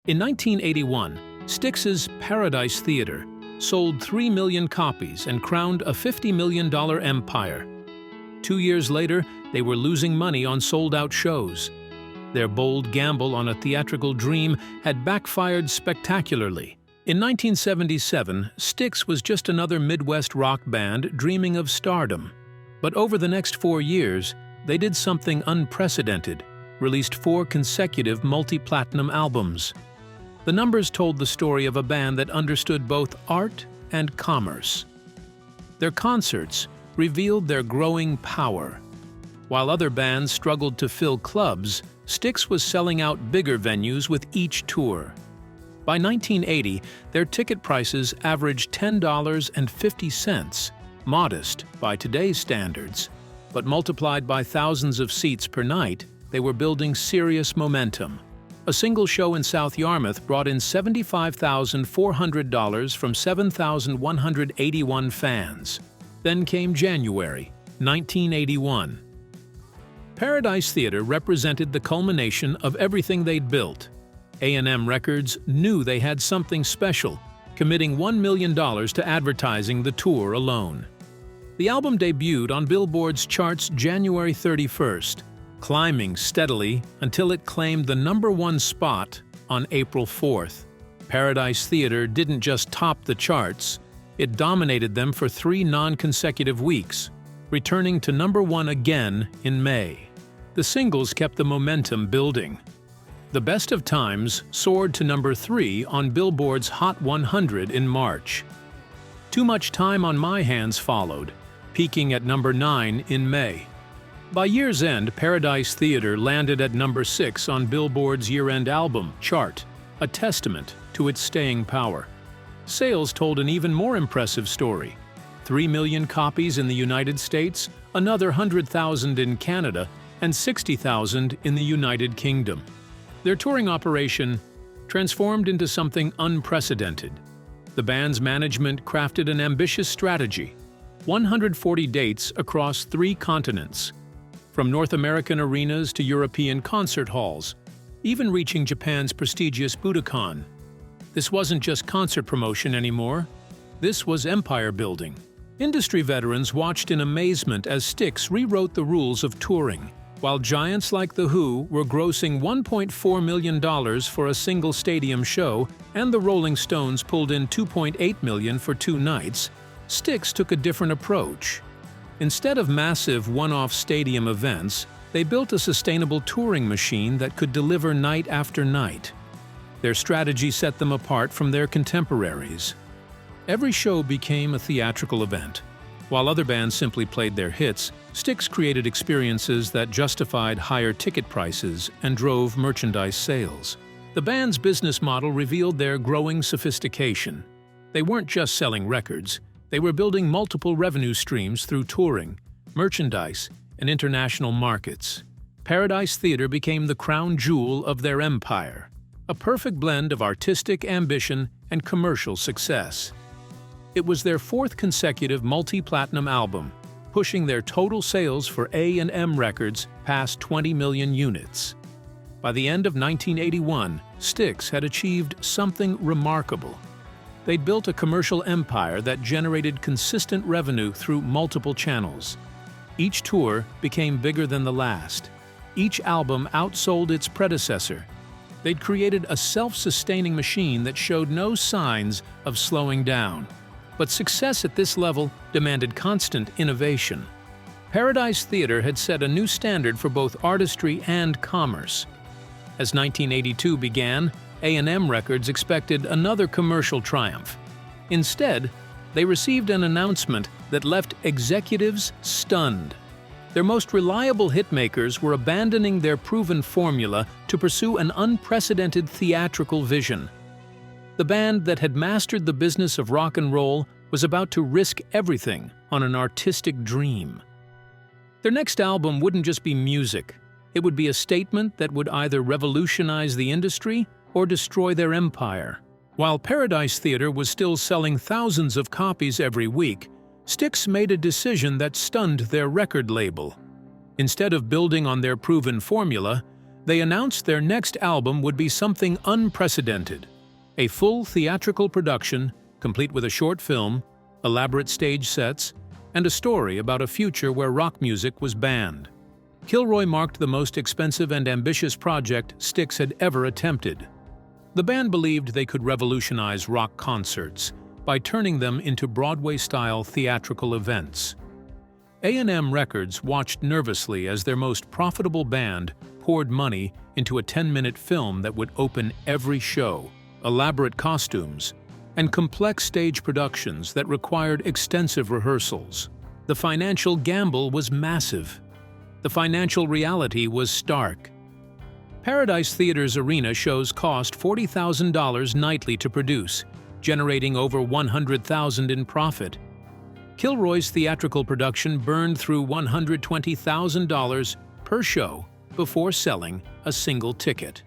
In 1981, Styx's Paradise Theater sold 3 million copies and crowned a $50 million empire. 2 years later, they were losing money on sold-out shows. Their bold gamble on a theatrical dream had backfired spectacularly. In 1977, Styx was just another Midwest rock band dreaming of stardom. But over the next 4 years, they did something unprecedented, released 4 consecutive multi-platinum albums. The numbers told the story of a band that understood both art and commerce. Their concerts revealed their growing power. While other bands struggled to fill clubs, Styx was selling out bigger venues with each tour. By 1980, their ticket prices averaged $10.50, modest by today's standards. But multiplied by thousands of seats per night, they were building serious momentum. A single show in South Yarmouth brought in $75,400 from 7,181 fans. Then came January, 1981. Paradise Theater represented the culmination of everything they'd built. A&M Records knew they had something special, committing $1 million to advertising the tour alone. The album debuted on Billboard's charts January 31st, climbing steadily until it claimed the #1 spot on April 4th. Paradise Theater didn't just top the charts, it dominated them for 3 non-consecutive weeks, returning to #1 again in May. The singles kept the momentum building. The Best of Times soared to #3 on Billboard's Hot 100 in March. Too Much Time on My Hands followed, peaking at #9 in May. By year's end, Paradise Theater landed at #6 on Billboard's year-end album chart, a testament to its staying power. Sales told an even more impressive story. 3 million copies in the United States, another 100,000 in Canada, and 60,000 in the United Kingdom. Their touring operation transformed into something unprecedented. The band's management crafted an ambitious strategy: 140 dates across 3 continents, from North American arenas to European concert halls, even reaching Japan's prestigious Budokan. This wasn't just concert promotion anymore. This was empire building. Industry veterans watched in amazement as Styx rewrote the rules of touring. While giants like The Who were grossing $1.4 million for a single stadium show, and the Rolling Stones pulled in $2.8 million for 2 nights, Styx took a different approach. Instead of massive one-off stadium events, they built a sustainable touring machine that could deliver night after night. Their strategy set them apart from their contemporaries. Every show became a theatrical event. While other bands simply played their hits, Styx created experiences that justified higher ticket prices and drove merchandise sales. The band's business model revealed their growing sophistication. They weren't just selling records, they were building multiple revenue streams through touring, merchandise, and international markets. Paradise Theater became the crown jewel of their empire, a perfect blend of artistic ambition and commercial success. It was their 4th consecutive multi-platinum album, pushing their total sales for A&M Records past 20 million units. By the end of 1981, Styx had achieved something remarkable. They'd built a commercial empire that generated consistent revenue through multiple channels. Each tour became bigger than the last. Each album outsold its predecessor. They'd created a self-sustaining machine that showed no signs of slowing down. But success at this level demanded constant innovation. Paradise Theater had set a new standard for both artistry and commerce. As 1982 began, A&M Records expected another commercial triumph. Instead, they received an announcement that left executives stunned. Their most reliable hitmakers were abandoning their proven formula to pursue an unprecedented theatrical vision. The band that had mastered the business of rock and roll was about to risk everything on an artistic dream. Their next album wouldn't just be music. It would be a statement that would either revolutionize the industry or destroy their empire. While Paradise Theater was still selling thousands of copies every week, Styx made a decision that stunned their record label. Instead of building on their proven formula, They announced their next album would be something unprecedented, a full theatrical production complete with a short film, elaborate stage sets, and a story about a future where rock music was banned. Kilroy marked the most expensive and ambitious project Styx had ever attempted. The band believed they could revolutionize rock concerts by turning them into Broadway-style theatrical events. A&M Records watched nervously as their most profitable band poured money into a 10-minute film that would open every show, elaborate costumes, and complex stage productions that required extensive rehearsals. The financial gamble was massive. The financial reality was stark. Paradise Theater's arena shows cost $40,000 nightly to produce, generating over $100,000 in profit. Kilroy's theatrical production burned through $120,000 per show before selling a single ticket.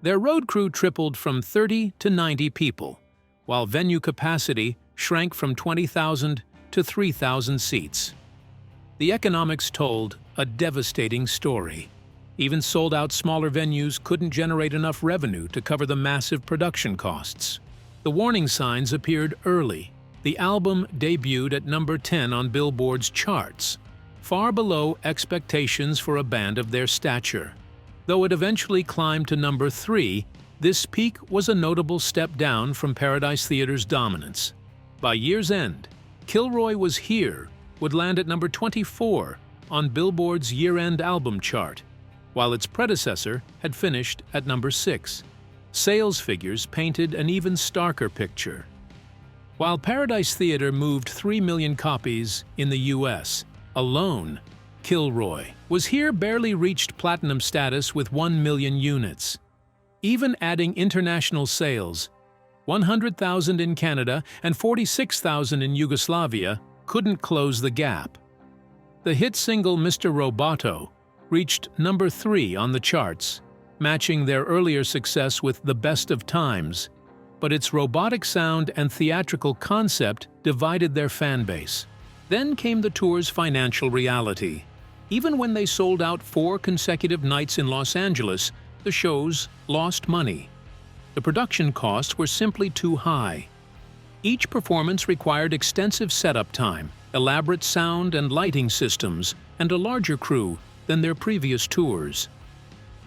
Their road crew tripled from 30 to 90 people, while venue capacity shrank from 20,000 to 3,000 seats. The economics told a devastating story. Even sold-out smaller venues couldn't generate enough revenue to cover the massive production costs. The warning signs appeared early. The album debuted at number 10 on Billboard's charts, far below expectations for a band of their stature. Though it eventually climbed to number 3, this peak was a notable step down from Paradise Theater's dominance. By year's end, Kilroy Was Here would land at number 24 on Billboard's year-end album chart, while its predecessor had finished at number 6. Sales figures painted an even starker picture. While Paradise Theater moved 3 million copies in the U.S. alone, Kilroy Was Here barely reached platinum status with 1 million units. Even adding international sales, 100,000 in Canada and 46,000 in Yugoslavia, couldn't close the gap. The hit single Mr. Roboto reached number 3 on the charts, matching their earlier success with The Best of Times, but its robotic sound and theatrical concept divided their fan base. Then came the tour's financial reality. Even when they sold out 4 consecutive nights in Los Angeles, the shows lost money. The production costs were simply too high. Each performance required extensive setup time, elaborate sound and lighting systems, and a larger crew than their previous tours.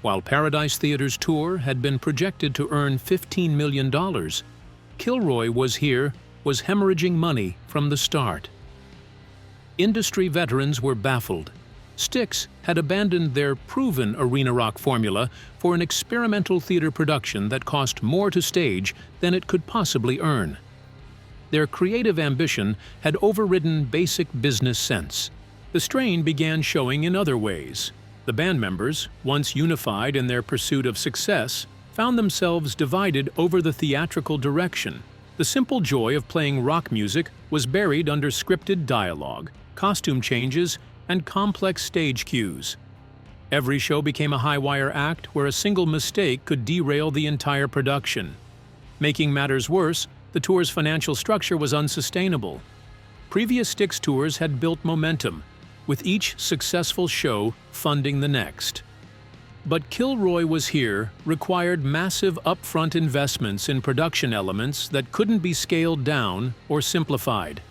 While Paradise Theater's tour had been projected to earn $15 million, Kilroy Was Here was hemorrhaging money from the start. Industry veterans were baffled. Styx had abandoned their proven arena rock formula for an experimental theater production that cost more to stage than it could possibly earn. Their creative ambition had overridden basic business sense. The strain began showing in other ways. The band members, once unified in their pursuit of success, found themselves divided over the theatrical direction. The simple joy of playing rock music was buried under scripted dialogue, costume changes, and complex stage cues. Every show became a high-wire act where a single mistake could derail the entire production. Making matters worse, the tour's financial structure was unsustainable. Previous Styx tours had built momentum, with each successful show funding the next. But Kilroy Was Here required massive upfront investments in production elements that couldn't be scaled down or simplified.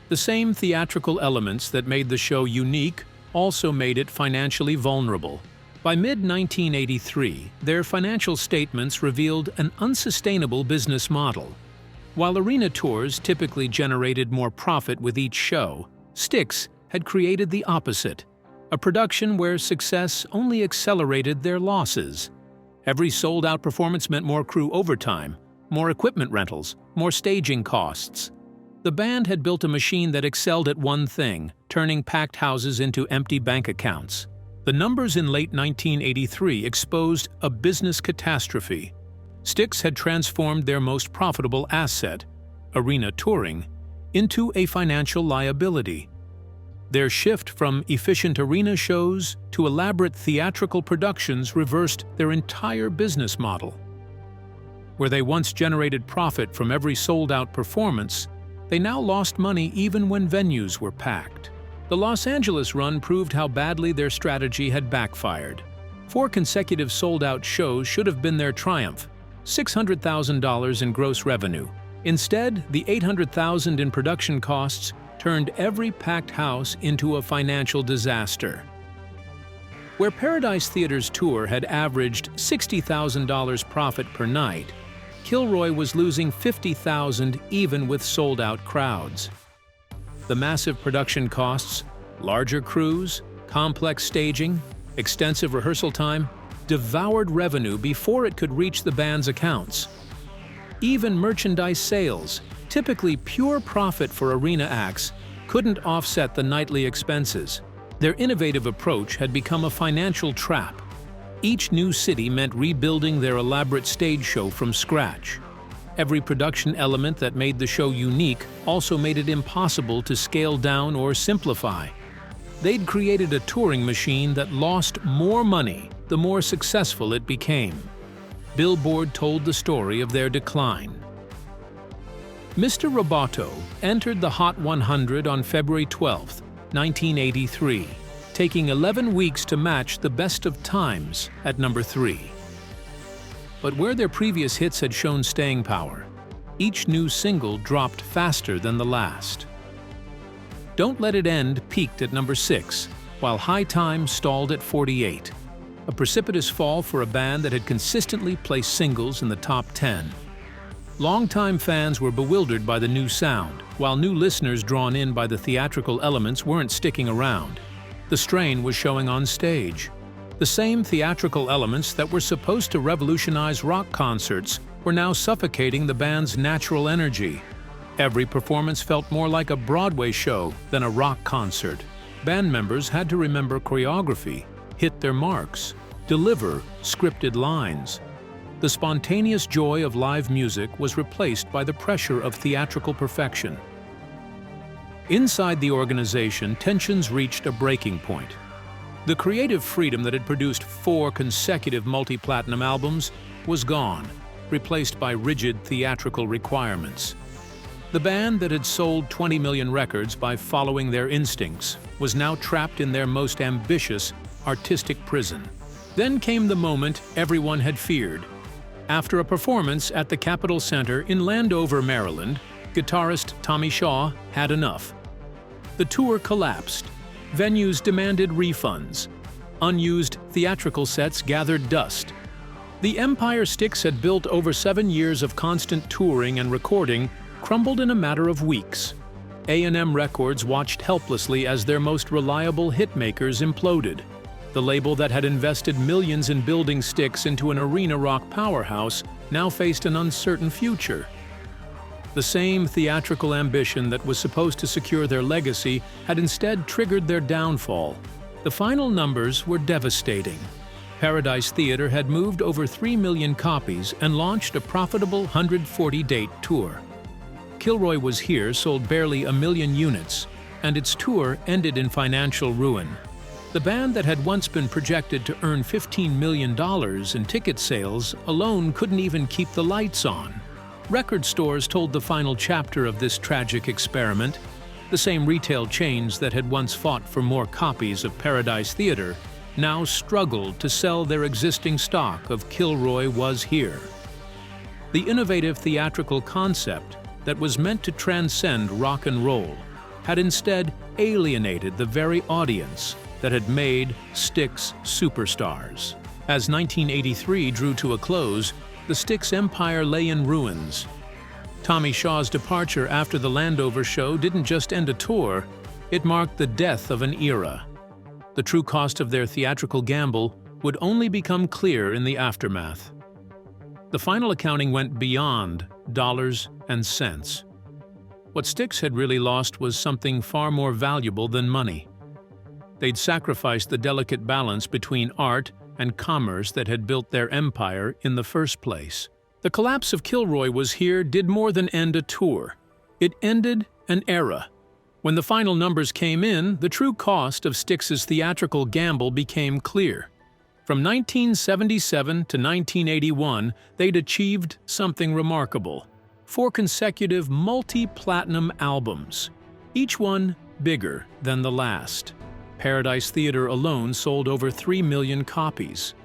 The same theatrical elements that made the show unique also made it financially vulnerable. By mid-1983, their financial statements revealed an unsustainable business model. While arena tours typically generated more profit with each show, Styx had created the opposite, a production where success only accelerated their losses. Every sold-out performance meant more crew overtime, more equipment rentals, more staging costs. The band had built a machine that excelled at one thing, turning packed houses into empty bank accounts. The numbers in late 1983 exposed a business catastrophe. Styx had transformed their most profitable asset, arena touring, into a financial liability. Their shift from efficient arena shows to elaborate theatrical productions reversed their entire business model. Where they once generated profit from every sold-out performance, they now lost money even when venues were packed. The Los Angeles run proved how badly their strategy had backfired. 4 consecutive sold-out shows should have been their triumph, $600,000 in gross revenue. Instead, the $800,000 in production costs turned every packed house into a financial disaster. Where Paradise Theater's tour had averaged $60,000 profit per night, Kilroy was losing $50,000 even with sold-out crowds. The massive production costs, larger crews, complex staging, extensive rehearsal time, devoured revenue before it could reach the band's accounts. Even merchandise sales, typically pure profit for arena acts, couldn't offset the nightly expenses. Their innovative approach had become a financial trap. Each new city meant rebuilding their elaborate stage show from scratch. Every production element that made the show unique also made it impossible to scale down or simplify. They'd created a touring machine that lost more money the more successful it became. Billboard told the story of their decline. Mr. Roboto entered the Hot 100 on February 12, 1983, taking 11 weeks to match the best of times at number 3. But where their previous hits had shown staying power, each new single dropped faster than the last. Don't Let It End peaked at number 6, while High Time stalled at 48, a precipitous fall for a band that had consistently placed singles in the top 10. Longtime fans were bewildered by the new sound, while new listeners drawn in by the theatrical elements weren't sticking around. The strain was showing on stage. The same theatrical elements that were supposed to revolutionize rock concerts were now suffocating the band's natural energy. Every performance felt more like a Broadway show than a rock concert. Band members had to remember choreography, hit their marks, deliver scripted lines. The spontaneous joy of live music was replaced by the pressure of theatrical perfection. Inside the organization, tensions reached a breaking point. The creative freedom that had produced 4 consecutive multi-platinum albums was gone, replaced by rigid theatrical requirements. The band that had sold 20 million records by following their instincts was now trapped in their most ambitious artistic prison. Then came the moment everyone had feared. After a performance at the Capitol Center in Landover, Maryland, guitarist Tommy Shaw had enough. The tour collapsed. Venues demanded refunds. Unused theatrical sets gathered dust. The empire Styx had built over 7 years of constant touring and recording crumbled in a matter of weeks. A&M Records watched helplessly as their most reliable hitmakers imploded. The label that had invested millions in building Styx into an arena rock powerhouse now faced an uncertain future. The same theatrical ambition that was supposed to secure their legacy had instead triggered their downfall. The final numbers were devastating. Paradise Theater had moved over 3 million copies and launched a profitable 140-date tour. Kilroy Was Here sold barely 1 million units, and its tour ended in financial ruin. The band that had once been projected to earn $15 million in ticket sales alone couldn't even keep the lights on. Record stores told the final chapter of this tragic experiment. The same retail chains that had once fought for more copies of Paradise Theater now struggled to sell their existing stock of Kilroy Was Here. The innovative theatrical concept that was meant to transcend rock and roll had instead alienated the very audience that had made Styx superstars. As 1983 drew to a close, the Styx empire lay in ruins. Tommy Shaw's departure after the Landover show didn't just end a tour, it marked the death of an era. The true cost of their theatrical gamble would only become clear in the aftermath. The final accounting went beyond dollars and cents. What Styx had really lost was something far more valuable than money. They'd sacrificed the delicate balance between art and commerce that had built their empire in the first place. The collapse of Kilroy Was Here did more than end a tour. It ended an era. When the final numbers came in, the true cost of Styx's theatrical gamble became clear. From 1977 to 1981, they'd achieved something remarkable: 4 consecutive multi-platinum albums, each one bigger than the last. Paradise Theater alone sold over 3 million copies.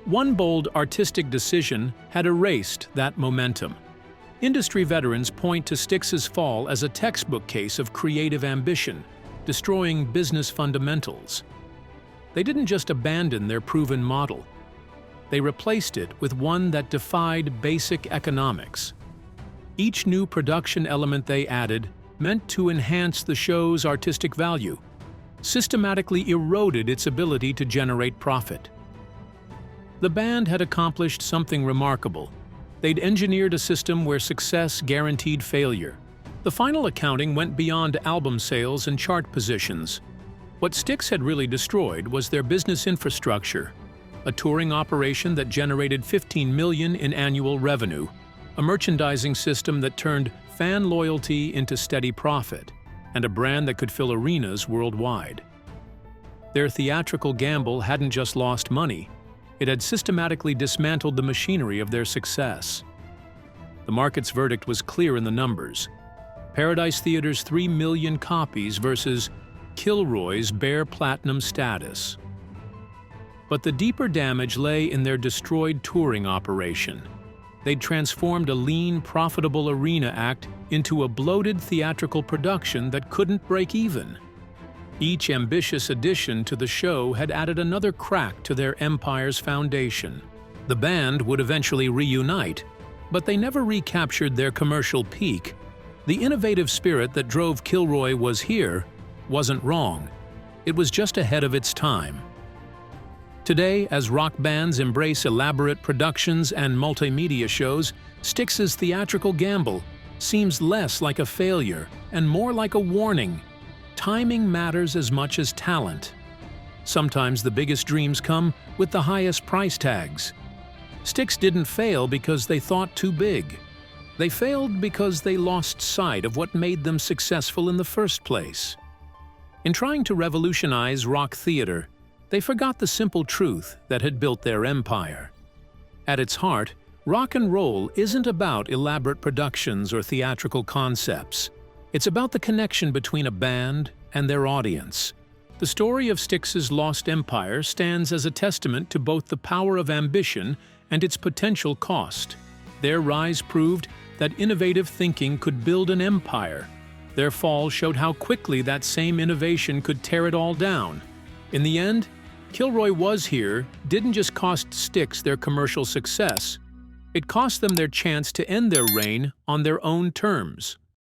One bold artistic decision had erased that momentum. Industry veterans point to Styx's fall as a textbook case of creative ambition, destroying business fundamentals. They didn't just abandon their proven model. They replaced it with one that defied basic economics. Each new production element they added meant to enhance the show's artistic value, systematically eroded its ability to generate profit. The band had accomplished something remarkable. They'd engineered a system where success guaranteed failure. The final accounting went beyond album sales and chart positions. What Styx had really destroyed was their business infrastructure, a touring operation that generated $15 million in annual revenue, a merchandising system that turned fan loyalty into steady profit, and a brand that could fill arenas worldwide. Their theatrical gamble hadn't just lost money, it had systematically dismantled the machinery of their success. The market's verdict was clear in the numbers. Paradise Theater's 3 million copies versus Kilroy's bare platinum status. But the deeper damage lay in their destroyed touring operation. They'd transformed a lean, profitable arena act into a bloated theatrical production that couldn't break even. Each ambitious addition to the show had added another crack to their empire's foundation. The band would eventually reunite, but they never recaptured their commercial peak. The innovative spirit that drove Kilroy was here wasn't wrong. It was just ahead of its time. Today, as rock bands embrace elaborate productions and multimedia shows, Styx's theatrical gamble seems less like a failure and more like a warning. Timing matters as much as talent. Sometimes the biggest dreams come with the highest price tags. Styx didn't fail because they thought too big. They failed because they lost sight of what made them successful in the first place. In trying to revolutionize rock theater, they forgot the simple truth that had built their empire. At its heart, rock and roll isn't about elaborate productions or theatrical concepts. It's about the connection between a band and their audience. The story of Styx's lost empire stands as a testament to both the power of ambition and its potential cost. Their rise proved that innovative thinking could build an empire. Their fall showed how quickly that same innovation could tear it all down. In the end, Kilroy Was Here didn't just cost Styx their commercial success, it cost them their chance to end their reign on their own terms.